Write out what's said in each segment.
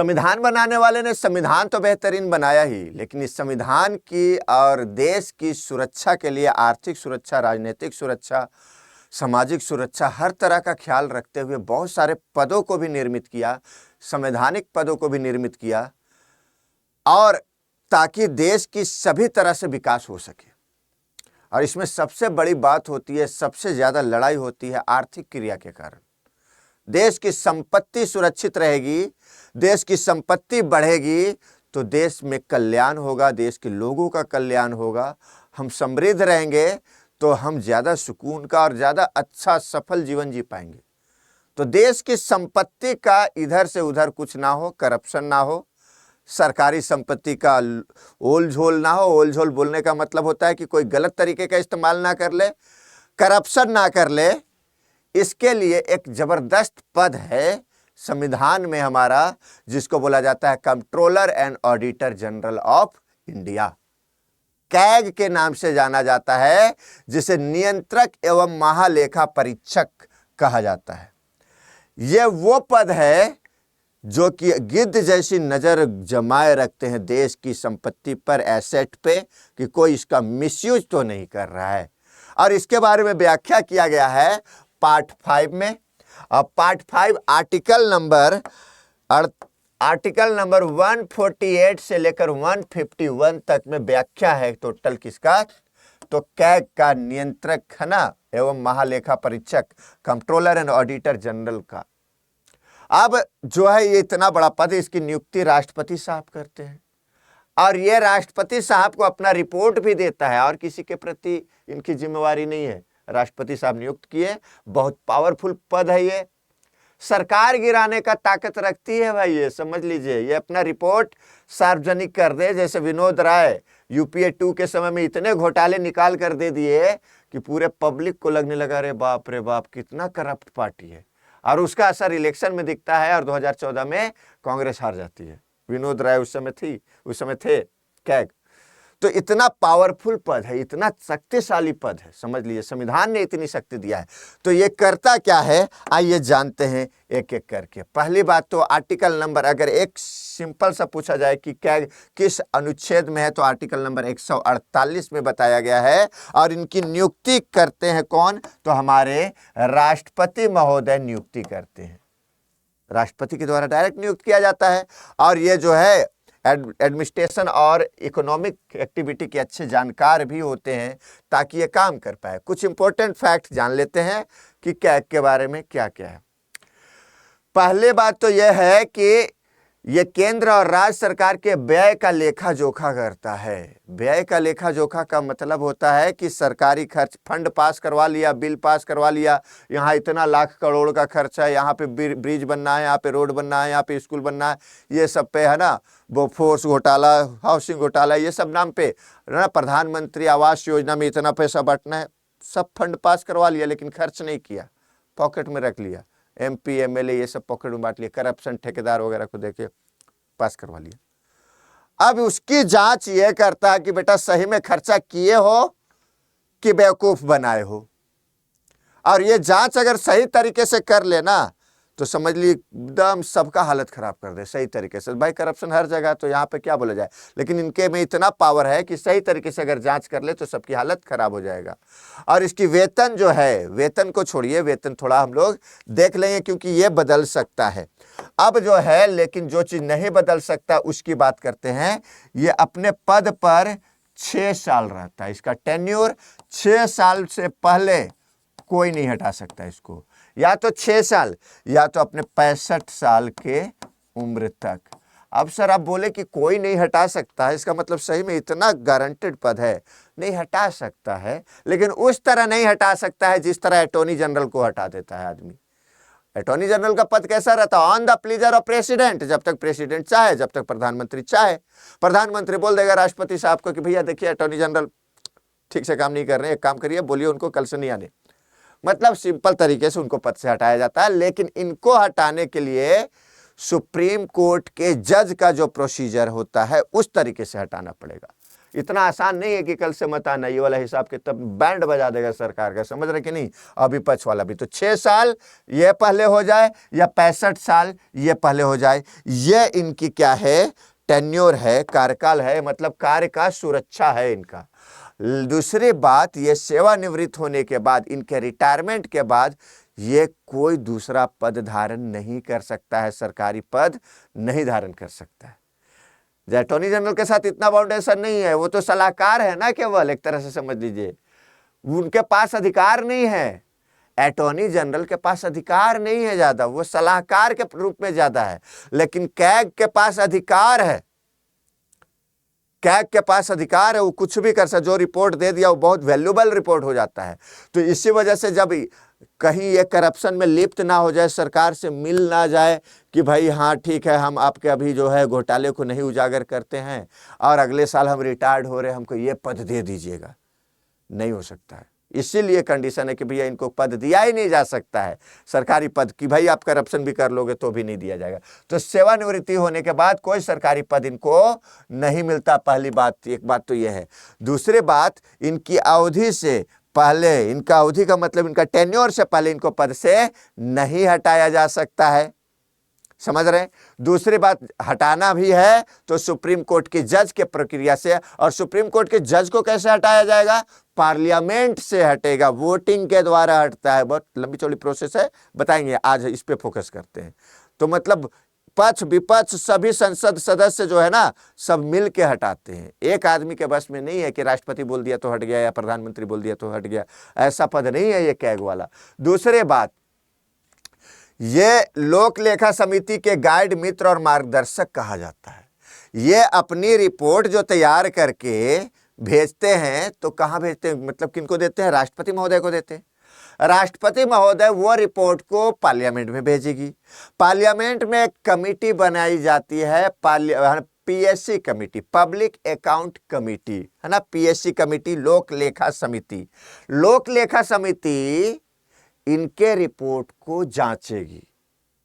संविधान बनाने वाले ने संविधान तो बेहतरीन बनाया ही, लेकिन इस संविधान की और देश की सुरक्षा के लिए आर्थिक सुरक्षा, राजनीतिक सुरक्षा, सामाजिक सुरक्षा, हर तरह का ख्याल रखते हुए बहुत सारे पदों को भी निर्मित किया, संवैधानिक पदों को भी निर्मित किया, और ताकि देश की सभी तरह से विकास हो सके। और इसमें सबसे बड़ी बात होती है, सबसे ज़्यादा लड़ाई होती है आर्थिक क्रिया के कारण। देश की संपत्ति सुरक्षित रहेगी, देश की संपत्ति बढ़ेगी तो देश में कल्याण होगा, देश के लोगों का कल्याण होगा, हम समृद्ध रहेंगे तो हम ज़्यादा सुकून का और ज़्यादा अच्छा सफल जीवन जी पाएंगे। तो देश की संपत्ति का इधर से उधर कुछ ना हो, करप्शन ना हो, सरकारी संपत्ति का ओल झोल ना हो। ओल झोल बोलने का मतलब होता है कि कोई गलत तरीके का इस्तेमाल ना कर ले, करप्शन ना कर ले। इसके लिए एक जबरदस्त पद है संविधान में हमारा, जिसको बोला जाता है controller and auditor general of India, CAG के नाम से जाना जाता है, जिसे नियंत्रक एवं महालेखा परीक्षक कहा जाता है। यह वो पद है जो कि गिद्ध जैसी नजर जमाए रखते हैं देश की संपत्ति पर, एसेट पे, कि कोई इसका मिसयूज तो नहीं कर रहा है। और इसके बारे में व्याख्या किया गया है पार्ट 5 में। और पार्ट 5 आर्टिकल नंबर 148 से लेकर 151 तक में व्याख्या है टोटल किसका, तो कैग का, नियंत्रक है ना एवं महालेखा परीक्षक, कंट्रोलर एंड ऑडिटर जनरल का। अब जो है ये इतना बड़ा पद, इसकी नियुक्ति राष्ट्रपति साहब करते हैं, और ये राष्ट्रपति साहब को अपना रिपोर्ट भी देता है, और किसी के प्रति इनकी जिम्मेवारी नहीं है। राष्ट्रपति साहब नियुक्त किए, बहुत पावरफुल पद है ये, सरकार गिराने का ताकत रखती है भाई, ये समझ लीजिए। ये अपना रिपोर्ट सार्वजनिक कर दे, जैसे विनोद राय यूपीए 2 के समय में इतने घोटाले निकाल कर दे दिए कि पूरे पब्लिक को लगने लगा रे बाप कितना करप्ट पार्टी है, और उसका असर इलेक्शन में दिखता है, और 2014 में कांग्रेस हार जाती है। विनोद राय उस समय थे कैग। तो इतना पावरफुल पद है, इतना शक्तिशाली पद है, समझ लीजिए संविधान ने इतनी शक्ति दिया है। तो ये करता क्या है, आइए जानते हैं एक एक करके। पहली बात तो आर्टिकल नंबर, अगर एक सिंपल सा पूछा जाए कि कैग किस अनुच्छेद में है, तो आर्टिकल नंबर 148 में बताया गया है। और इनकी नियुक्ति करते हैं कौन, तो हमारे राष्ट्रपति महोदय नियुक्ति करते हैं, राष्ट्रपति के द्वारा डायरेक्ट नियुक्त किया जाता है। और ये जो है एडमिनिस्ट्रेशन और इकोनॉमिक एक्टिविटी के अच्छे जानकार भी होते हैं, ताकि ये काम कर पाए। कुछ इंपॉर्टेंट फैक्ट जान लेते हैं कि कैग के बारे में क्या क्या है। पहले बात तो यह है कि ये केंद्र और राज्य सरकार के व्यय का लेखा जोखा करता है। व्यय का लेखा जोखा का मतलब होता है कि सरकारी खर्च, फंड पास करवा लिया, बिल पास करवा लिया, यहाँ इतना लाख करोड़ का खर्च है, यहाँ पे ब्रिज बनना है, यहाँ पे रोड बनना है, यहाँ पे स्कूल बनना है, ये सब पे है ना, वो फोर्स घोटाला, हाउसिंग घोटाला, ये सब नाम पे ना, प्रधानमंत्री आवास योजना में इतना पैसा बांटना है, सब फंड पास करवा लिया, लेकिन खर्च नहीं किया, पॉकेट में रख लिया। MP MLA ये सब पॉकेट में बांट लिया, करप्शन ठेकेदार वगैरह को देके पास करवा लिया। अब उसकी जांच ये करता है कि बेटा सही में खर्चा किए हो कि बेवकूफ बनाए हो। और ये जांच अगर सही तरीके से कर लेना तो समझ ली एकदम सबका हालत खराब कर दे सही तरीके से। भाई करप्शन हर जगह, तो यहाँ पे क्या बोला जाए, लेकिन इनके में इतना पावर है कि सही तरीके से अगर जांच कर ले तो सबकी हालत खराब हो जाएगा। और इसकी वेतन जो है, वेतन को छोड़िए, वेतन थोड़ा हम लोग देख लेंगे क्योंकि ये बदल सकता है अब जो है, लेकिन जो चीज नहीं बदल सकता उसकी बात करते हैं। ये अपने पद पर 6 साल रहता है, इसका टेन्योर 6 साल से पहले कोई नहीं हटा सकता इसको, या तो 6 साल या तो अपने 65 साल के उम्र तक। अब सर आप बोले कि कोई नहीं हटा सकता है, इसका मतलब सही में इतना गारंटेड पद है, नहीं हटा सकता है, लेकिन उस तरह नहीं हटा सकता है जिस तरह अटॉर्नी जनरल को हटा देता है आदमी। अटॉर्नी जनरल का पद कैसा रहता है, on the pleaser of president, जब तक प्रेसिडेंट चाहे, जब तक प्रधानमंत्री चाहे। प्रधानमंत्री बोल देगा राष्ट्रपति साहब को कि भैया देखिए अटॉर्नी जनरल ठीक से काम नहीं कर रहे, एक काम करिए, बोलिए उनको कल से नहीं आने, मतलब सिंपल तरीके से उनको पद से हटाया जाता है। लेकिन इनको हटाने के लिए सुप्रीम कोर्ट के जज का जो प्रोसीजर होता है उस तरीके से हटाना पड़ेगा। इतना आसान नहीं है कि कल से मत आना, ये वाला हिसाब किताब बैंड बजा देगा सरकार का, समझ रहे कि नहीं। और विपक्ष वाला भी तो 6 साल ये पहले हो जाए या 65 साल ये पहले हो जाए, ये इनकी क्या है, टेन्योर है, कार्यकाल है, मतलब कार्य का सुरक्षा है इनका। दूसरी बात, ये सेवानिवृत्त होने के बाद, इनके रिटायरमेंट के बाद ये कोई दूसरा पद धारण नहीं कर सकता है, सरकारी पद नहीं धारण कर सकता है। अटॉर्नी जनरल के साथ इतना बाउंडेशन नहीं है, वो तो सलाहकार है ना केवल, एक तरह से समझ लीजिए, उनके पास अधिकार नहीं है। अटॉर्नी जनरल के पास अधिकार नहीं है ज्यादा, वो सलाहकार के रूप में ज्यादा है। लेकिन कैग के पास अधिकार है, कैग के पास अधिकार है, वो कुछ भी कर सकता, जो रिपोर्ट दे दिया वो बहुत वैल्यूबल रिपोर्ट हो जाता है। तो इसी वजह से जब कहीं ये करप्शन में लिप्त ना हो जाए, सरकार से मिल ना जाए कि भाई हाँ ठीक है, हम आपके अभी जो है घोटाले को नहीं उजागर करते हैं और अगले साल हम रिटायर्ड हो रहे हैं, हमको ये पद दे दीजिएगा, नहीं हो सकता है। इसीलिए कंडीशन है कि भैया इनको पद दिया ही नहीं जा सकता है, सरकारी पद, कि भाई आप करप्शन भी कर लोगे तो भी नहीं दिया जाएगा। तो सेवानिवृत्ति होने के बाद कोई सरकारी पद इनको नहीं मिलता, पहली बात, एक बात तो यह है। दूसरी बात, इनकी अवधि से पहले, इनका अवधि का मतलब इनका टेन्योर से पहले इनको पद से नहीं हटाया जा सकता है, समझ रहे हैं। दूसरी बात, हटाना भी है तो सुप्रीम कोर्ट के जज के प्रक्रिया से, और सुप्रीम कोर्ट के जज को कैसे हटाया जाएगा, पार्लियामेंट से हटेगा, वोटिंग के द्वारा हटता है। बहुत लंबी चौड़ी प्रोसेस है, बताएंगे, आज इस पे फोकस करते हैं। तो मतलब पक्ष विपक्ष सभी संसद सदस्य जो है ना, सब मिल के हटाते हैं। एक आदमी के बस में नहीं है कि राष्ट्रपति बोल दिया तो हट गया या प्रधानमंत्री बोल दिया तो हट गया, ऐसा पद नहीं है ये कैग वाला। दूसरी बात, ये लोक लेखा समिति के गाइड, मित्र और मार्गदर्शक कहा जाता है। ये अपनी रिपोर्ट जो तैयार करके भेजते हैं, तो कहाँ भेजते हैं, मतलब किनको देते हैं, राष्ट्रपति महोदय को देते हैं। राष्ट्रपति महोदय वो रिपोर्ट को पार्लियामेंट में भेजेगी, पार्लियामेंट में एक कमिटी बनाई जाती है, PSC committee, public account committee, है ना, पीएससी कमिटी, लोक लेखा समिति। लोक लेखा समिति इनके रिपोर्ट को जांचेगी,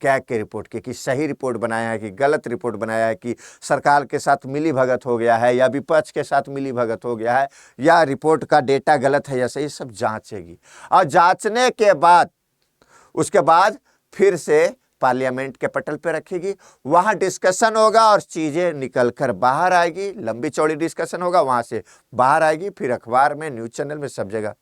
कैग के रिपोर्ट के, कि सही रिपोर्ट बनाया है कि गलत रिपोर्ट बनाया है, कि सरकार के साथ मिली भगत हो गया है या विपक्ष के साथ मिली भगत हो गया है, या रिपोर्ट का डेटा गलत है या सही, सब जांचेगी। और जांचने के बाद उसके बाद फिर से पार्लियामेंट के पटल पे रखेगी, वहां डिस्कशन होगा और चीजें निकल कर बाहर आएगी, लंबी चौड़ी डिस्कशन होगा, वहां से बाहर आएगी, फिर अखबार में, न्यूज चैनल में, सब जगह।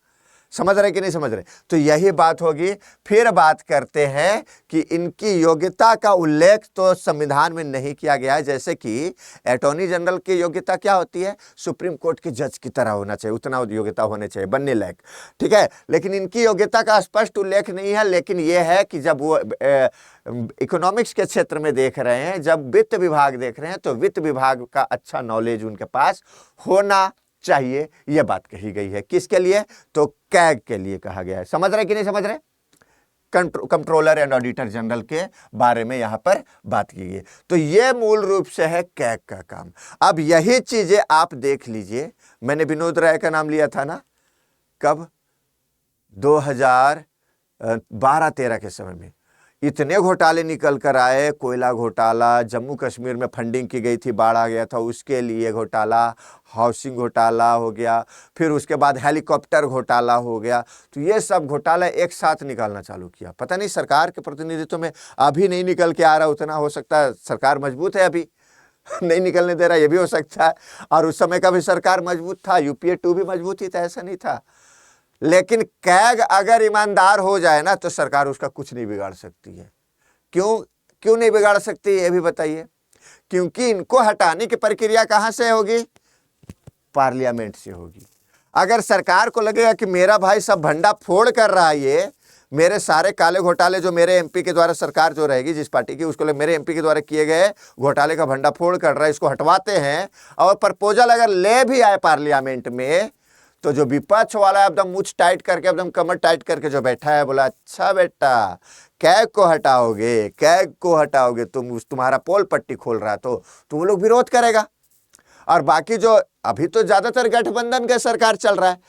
समझ रहे कि नहीं समझ रहे। तो यही बात होगी। फिर बात करते हैं कि इनकी योग्यता का उल्लेख तो संविधान में नहीं किया गया है, जैसे कि अटॉर्नी जनरल की योग्यता क्या होती है, सुप्रीम कोर्ट के जज की तरह होना चाहिए, उतना योग्यता होने चाहिए, बनने लायक, ठीक है। लेकिन इनकी योग्यता का स्पष्ट उल्लेख नहीं है। लेकिन यह है कि जब वो इकोनॉमिक्स के क्षेत्र में देख रहे हैं, जब वित्त विभाग देख रहे हैं, तो वित्त विभाग का अच्छा नॉलेज उनके पास होना चाहिए, यह बात कही गई है। किसके लिए, तो कैग के लिए कहा गया है। समझ रहे कि नहीं समझ रहे। कंट्रोलर एंड ऑडिटर जनरल के बारे में यहां पर बात की गई। तो यह मूल रूप से है कैग का काम। अब यही चीजें आप देख लीजिए, मैंने विनोद राय का नाम लिया था ना, कब, 2012-13 के समय में इतने घोटाले निकल कर आए, कोयला घोटाला, जम्मू कश्मीर में फंडिंग की गई थी, बाढ़ आ गया था, उसके लिए घोटाला, हाउसिंग घोटाला हो गया, फिर उसके बाद हेलीकॉप्टर घोटाला हो गया। तो ये सब घोटाला एक साथ निकालना चालू किया। पता नहीं सरकार के प्रतिनिधित्व में अभी नहीं निकल के आ रहा, उतना हो सकता है सरकार मजबूत है, अभी नहीं निकलने दे रहा, ये भी हो सकता है। और उस समय का भी सरकार मजबूत था, यूपीए 2 भी मजबूत ही था, ऐसा नहीं था। लेकिन कैग अगर ईमानदार हो जाए ना, तो सरकार उसका कुछ नहीं बिगाड़ सकती है। क्यों नहीं बिगाड़ सकती, ये भी बताइए। क्योंकि इनको हटाने की प्रक्रिया कहां से होगी, पार्लियामेंट से होगी। अगर सरकार को लगेगा कि मेरा भाई सब भंडा फोड़ कर रहा है, ये मेरे सारे काले घोटाले जो मेरे एमपी के द्वारा, सरकार जो रहेगी जिस पार्टी की, उसको मेरे एमपी के द्वारा किए गए घोटाले का भंडा फोड़ कर रहा है, इसको हटवाते हैं, और प्रपोजल अगर ले भी आए पार्लियामेंट में, तो जो विपक्ष वाला एकदम मुंह टाइट करके, एकदम कमर टाइट करके जो बैठा है, बोला अच्छा बेटा कैग को हटाओगे, कैग को हटाओगे, तुम्हारा पोल पट्टी खोल रहा है, तो वो लोग विरोध करेगा। और बाकी जो अभी तो ज्यादातर गठबंधन का सरकार चल रहा है,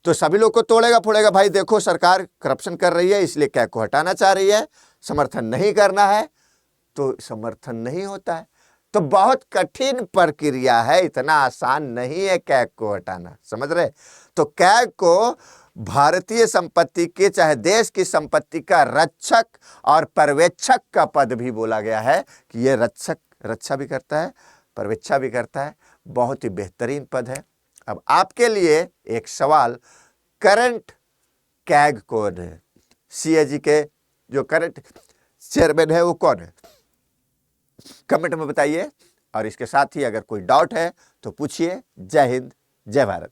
तो सभी लोग को तोड़ेगा फोड़ेगा, भाई देखो सरकार करप्शन कर रही है, इसलिए कैग को हटाना चाह रही है, समर्थन नहीं करना है, तो समर्थन नहीं होता है। तो बहुत कठिन प्रक्रिया है, इतना आसान नहीं है कैग को हटाना, समझ रहे। तो कैग को भारतीय संपत्ति के चाहे देश की संपत्ति का रक्षक और पर्यवेक्षक का पद भी बोला गया है कि ये रक्षा भी करता है, पर्यवेक्षा भी करता है। बहुत ही बेहतरीन पद है। अब आपके लिए एक सवाल, करंट कैग कौन है? सीएजी के जो करंट चेयरमैन है वो कौन है? कमेंट में बताइए। और इसके साथ ही अगर कोई डाउट है तो पूछिए। जय हिंद, जय भारत।